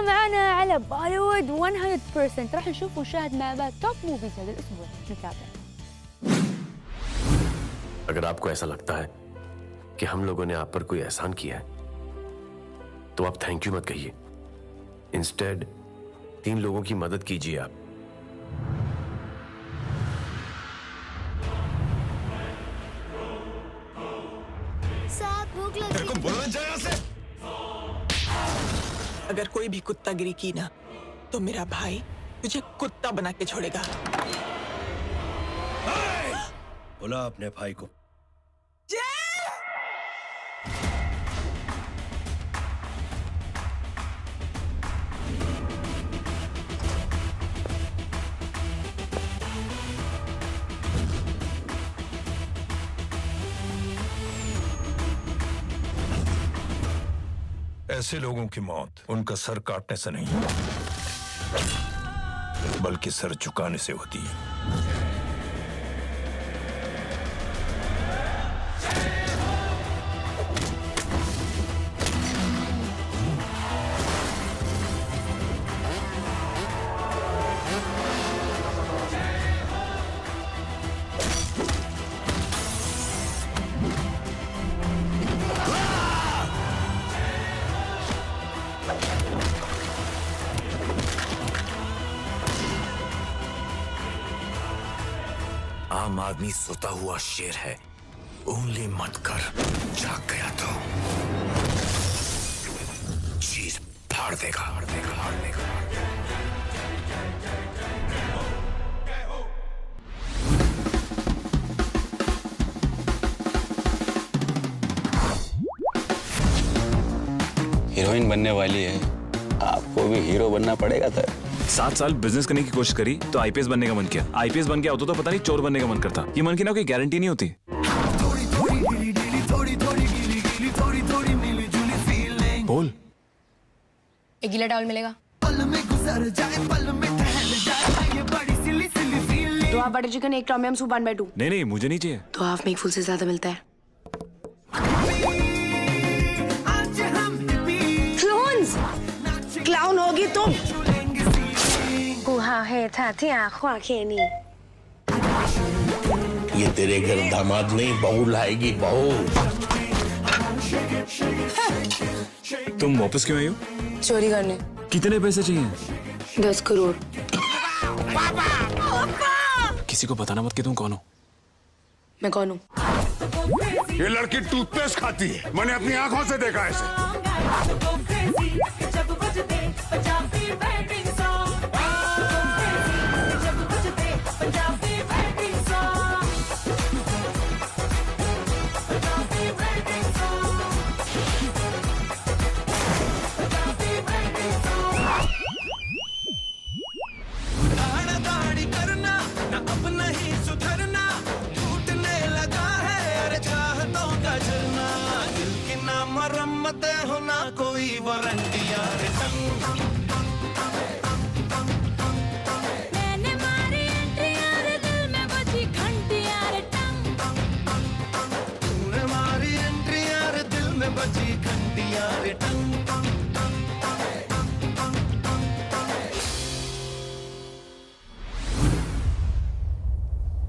معنا على بوليوود 100%. راح نشوف ونشاهد مع بعض توب موفيز هذا الأسبوع. نتابع. अगर आपको ऐसा लगता है कि हम लोगों ने आप पर कोई एहसान किया है तो आप थैंक यू मत कहिए। इंस्टेड 3 लोगों की मदद कीजिए आप। भूख लगी। तेरे को बोलना चाहिए यहाँ से। अगर कोई भी कुत्तागिरी की ना तो मेरा भाई तुझे कुत्ता बना के छोड़ेगा। बुला अपने भाई को। ऐसे लोगों की मौत उनका सर काटने से नहीं बल्कि सर झुकाने से होती है। आम आदमी सोता हुआ शेर है, उंगली मत कर, जाग गया तो चीज फाड़ देगा। हीरोइन बनने वाली है, आपको भी हीरो बनना पड़ेगा सर। 7 साल बिजनेस करने की कोशिश करी तो आईपीएस बनने का मन किया। आईपीएस बन गया होता तो पता नहीं चोर बनने का मन करता। ये मन की ना कोई गारंटी नहीं होती। बोल। एक गीला टॉवल मिलेगा? 2 half butter chicken, 1 Tom yum soup 1/2। नहीं मुझे नहीं चाहिए। 2 हाफ में 1 फुल से ज्यादा मिलता है। क्लाउन होगी तुम। ये तेरे घर दामाद नहीं बहू लाएगी, बहू। तुम वापस क्यों आई हो? चोरी करने। कितने पैसे चाहिए? 10 करोड़। किसी को बताना मत कि तुम कौन हो। मैं कौन हूँ? ये लड़की टूथपेस्ट खाती है, मैंने अपनी आंखों से देखा इसे। हो ना कोई वारंटिया मैंने मारी एंट्रियां रे दिल में बजी घंटियां रे टंग। तूने मारी एंट्रियां रे दिल में बजी घंटियां रे टंग।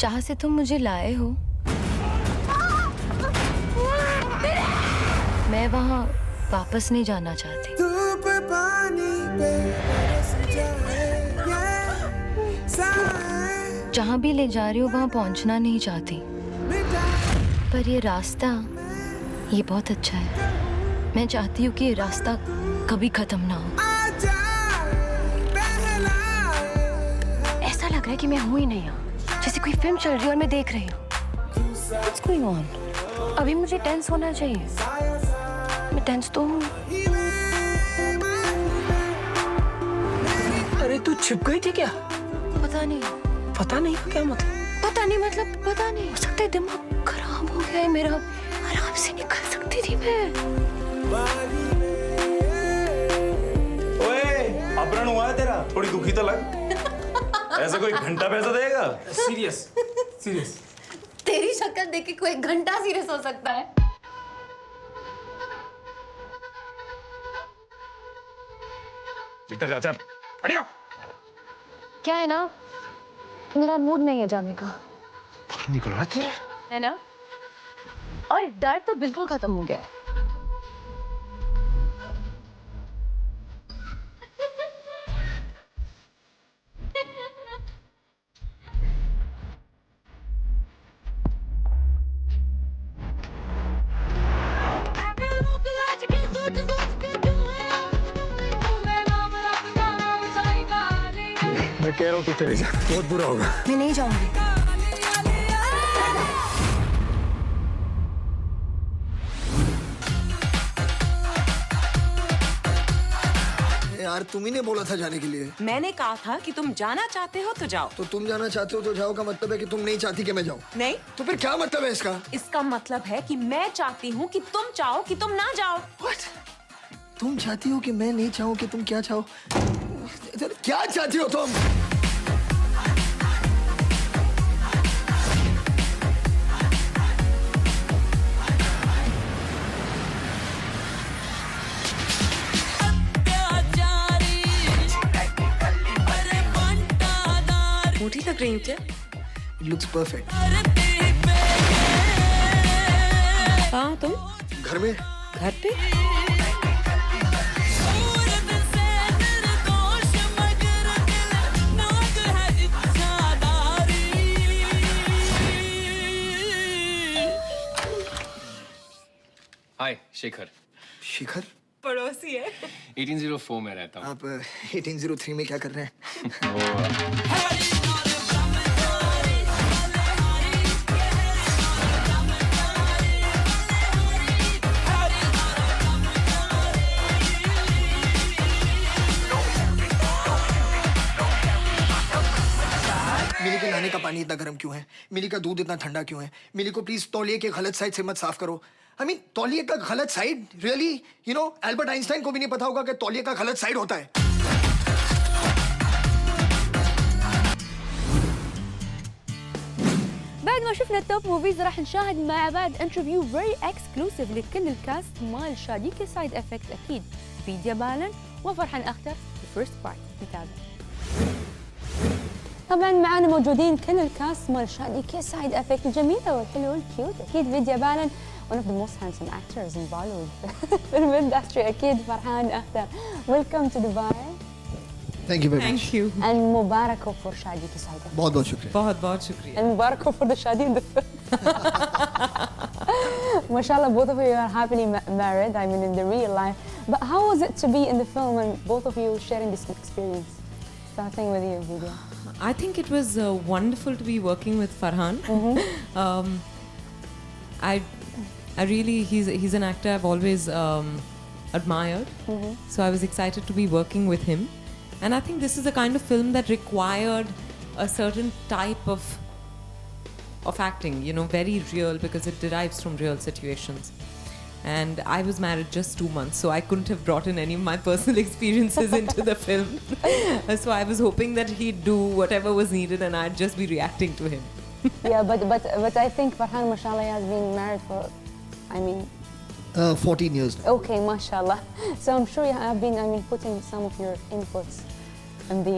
जहाँ से तुम मुझे लाए हो मैं वहाँ वापस नहीं जाना चाहती। जहाँ भी ले जा रही हो वहाँ पहुँचना नहीं चाहती, पर ये रास्ता ये बहुत अच्छा है। मैं चाहती हूँ कि ये रास्ता कभी खत्म ना हो। ऐसा लग रहा है कि मैं हूँ ही नहीं यहाँ, जैसे कोई फिल्म चल रही है और मैं देख रही हूँ। What's going on? अभी मुझे टेंस होना चाहिए, मैं टेंस तो हूँ। अरे तू छिप गई थी क्या? पता नहीं क्या मतलब? पता नहीं हो सकता है दिमाग खराब हो गया है मेरा, आराम से निकल सकती थी मैं। ओए, अपहरण हुआ है तेरा, थोड़ी दुखी तो लग। ऐसा कोई घंटा पैसा देगा? सीरियस। तेरी शक्ल देख के कोई घंटा सीरियस हो सकता है? भीतर जाते हैं। बढ़िया। क्या है ना, मेरा मूड नहीं है जाने का। निकल रहा तेरे। है ना? और डर तो बिल्कुल खत्म हो गया है। मैं कह रहा हूँ तू चले जा, बहुत बुरा होगा। मैं नहीं जाऊंगी। यार तुम ही ने बोला था जाने के लिए। मैंने कहा था कि तुम जाना चाहते हो तो जाओ। तो तुम जाना चाहते हो तो जाओ का मतलब है कि तुम नहीं चाहती कि मैं जाऊं। नहीं, तो फिर क्या मतलब है इसका? इसका मतलब है कि मैं चाहती हूँ कि तुम चाहो कि तुम ना जाओ। What? तुम चाहती हो कि मैं नहीं चाहूं कि तुम क्या चाहो? क्या चाहती हो तुम? मोटी लग रही हूँ क्या? It looks perfect. हाँ, तुम घर में घर पे? हाय शेखर। शिखर पड़ोसी है। 1804 में रहता हूँ। आप 1803 में क्या कर रहे हैं? मिली के नहाने का पानी इतना गर्म क्यों है? मिली का दूध इतना ठंडा क्यों है? मिली को प्लीज तौलिए के गलत साइड से मत साफ करो। I mean, तौलिए का गलत side? Really? You know, Albert Einstein को भी नहीं पता होगा कि तौलिए का गलत साइड होता है। بعد ما شفنا التوب موفيز راح نشاهد مع بعض انترفيو فيري اكسكلوسيف لكل الكاست مال شاديك سايد افكت اكيد فيديا بالن وفرحان اختر الفيرست بارت نتابع. طبعا معنا موجودين كل الكاست مال شاديك سايد افكت الجميله والحلوه والكيوت اكيد فيديا بالن one of the most handsome actors in Bollywood film industry اكيد فرحان اختر. Welcome to Dubai. Thank you very much. Thank you. And Mubarak for شاديك سايد افكت. बहुत बहुत शुक्रिया. बहुत शुक्रिया. And Mubarak for the shadi in the film. Mashallah, both of you are happily married, I mean in the real life. But how was it to be in the film and both of you sharing this experience? Starting with you, Vidya. I think it was wonderful to be working with Farhan. I really, he's an actor I've always admired. So I was excited to be working with him. And I think this is a kind of film that required a certain type of acting, you know, very real because it derives from real situations. And I was married just 2 months, so I couldn't have brought in any of my personal experiences into the film. So I was hoping that he'd do whatever was needed and I'd just be reacting to him. Yeah, but I think Farhan, mashallah, has been married for, I mean, 14 years now. okay, mashallah. So I'm sure you have been, I mean, putting some of your inputs in the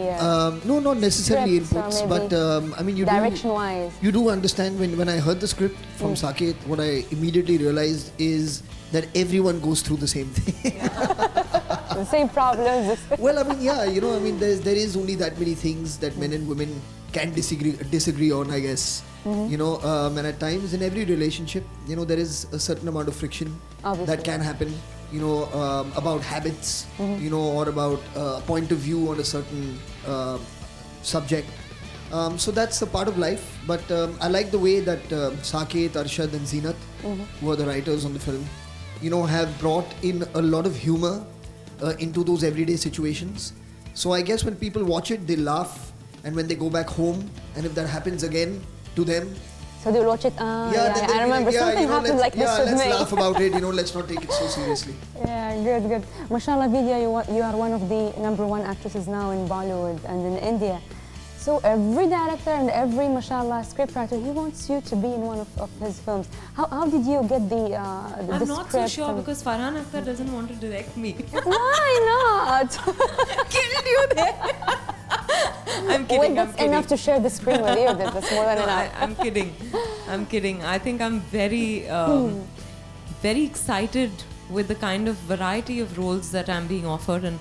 No, not necessarily scripts or inputs, maybe but I mean, direction-wise. You do understand when I heard the script from Saket, what I immediately realized is that everyone goes through the same thing. The same problems. Well, I mean, yeah, you know, I mean, there is only that many things that men and women can disagree on, I guess. You know, and at times in every relationship, you know, there is a certain amount of friction Obviously. that can happen. You know, about habits, you know, or about point of view on a certain subject. So that's a part of life. But I like the way that Saket, Arshad, and Zeenat, who are the writers on the film, you know, have brought in a lot of humor into those everyday situations. So I guess when people watch it, they laugh, and when they go back home, and if that happens again to them, So they'll watch it. then I remember something you know, happened like this with let's me. laugh about it. You know, let's not take it so seriously. Yeah, good. Mashallah, Vidya, you are one of the #1 actresses now in Bollywood and in India. So every director and every, mashallah, scriptwriter, he wants you to be in one of his films. How did you get the I'm not so script sure and- because Farhan Akhtar doesn't want to direct me. Why not? Killed you there. I'm kidding. Wait, that's enough to share the screen with you. That's more than No, enough. I'm kidding. I'm kidding. I think I'm very, very excited with the kind of variety of roles that I'm being offered, and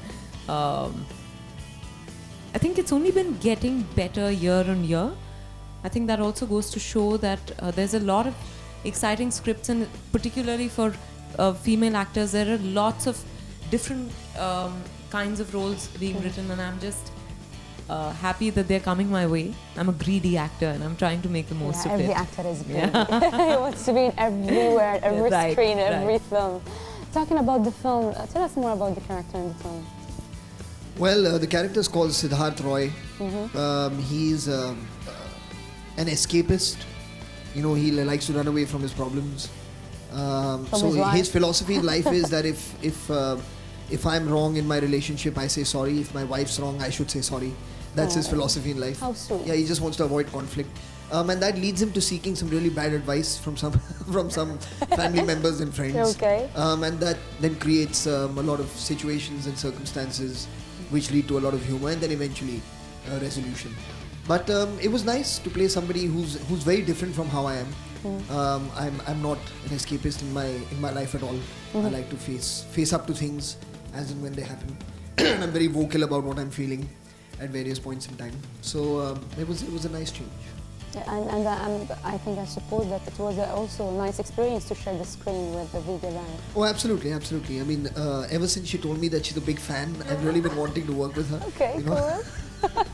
I think it's only been getting better year on year. I think that also goes to show that there's a lot of exciting scripts, and particularly for female actors, there are lots of different kinds of roles being written, and I'm just happy that they're coming my way. I'm a greedy actor, and I'm trying to make the most of Every it. actor is great. He wants to be in everywhere, every Right, screen, every right. film. Talking about the film, tell us more about the character in the film. Well, the character is called Siddharth Roy. He's an escapist. You know, he likes to run away from his problems. So his wife. his philosophy in life is that if I'm wrong in my relationship, I say sorry. If my wife's wrong, I should say sorry. That's his philosophy in life. How sweet. Yeah, he just wants to avoid conflict. And that leads him to seeking some really bad advice from some family members and friends. Okay. And that then creates a lot of situations and circumstances which lead to a lot of humor and then eventually resolution. But it was nice to play somebody who's very different from how I am. I'm not an escapist in my life at all. I like to face up to things as and when they happen. And I'm very vocal about what I'm feeling at various points in time. So it was a nice change. And I think I suppose that it was also a nice experience to share the screen with the Vidya Rai. Oh, absolutely. I mean, ever since she told me that she's a big fan, I've really been wanting to work with her. Okay, you know? cool.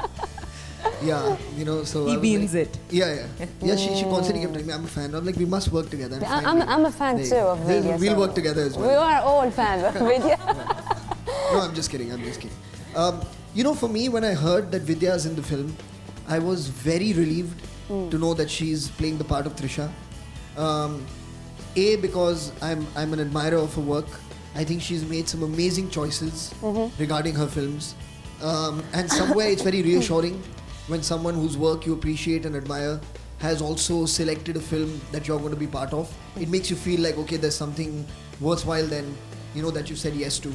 Yeah, you know, so He I was means like, it. Yeah. She constantly kept telling me, I'm a fan. I'm like, we must work together. I'm a fan too of Vidya. We'll so work together as well. We are all fans of Vidya. No, I'm just kidding. You know, for me, when I heard that Vidya is in the film, I was very relieved to know that she's playing the part of Trisha. Because I'm an admirer of her work. I think she's made some amazing choices regarding her films. And somewhere it's very reassuring when someone whose work you appreciate and admire has also selected a film that you're going to be part of. It makes you feel like, okay, there's something worthwhile then, you know, that you said yes to.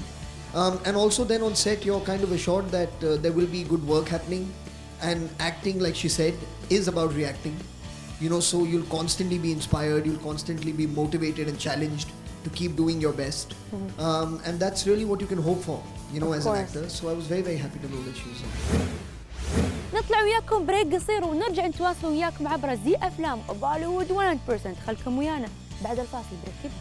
And also then on set, you're kind of assured that there will be good work happening, and acting, like she said, is about reacting. You know, so you'll constantly be inspired, you'll constantly be motivated and challenged to keep doing your best. And that's really what you can hope for, you know, as an actor. So I was very, very happy to know that she was in. نطلع وياكم بريك قصير ونرجع نتواصل وياكم عبر زي افلام بوليوود 100%. خلكم ويانا بعد الفاصل بريك.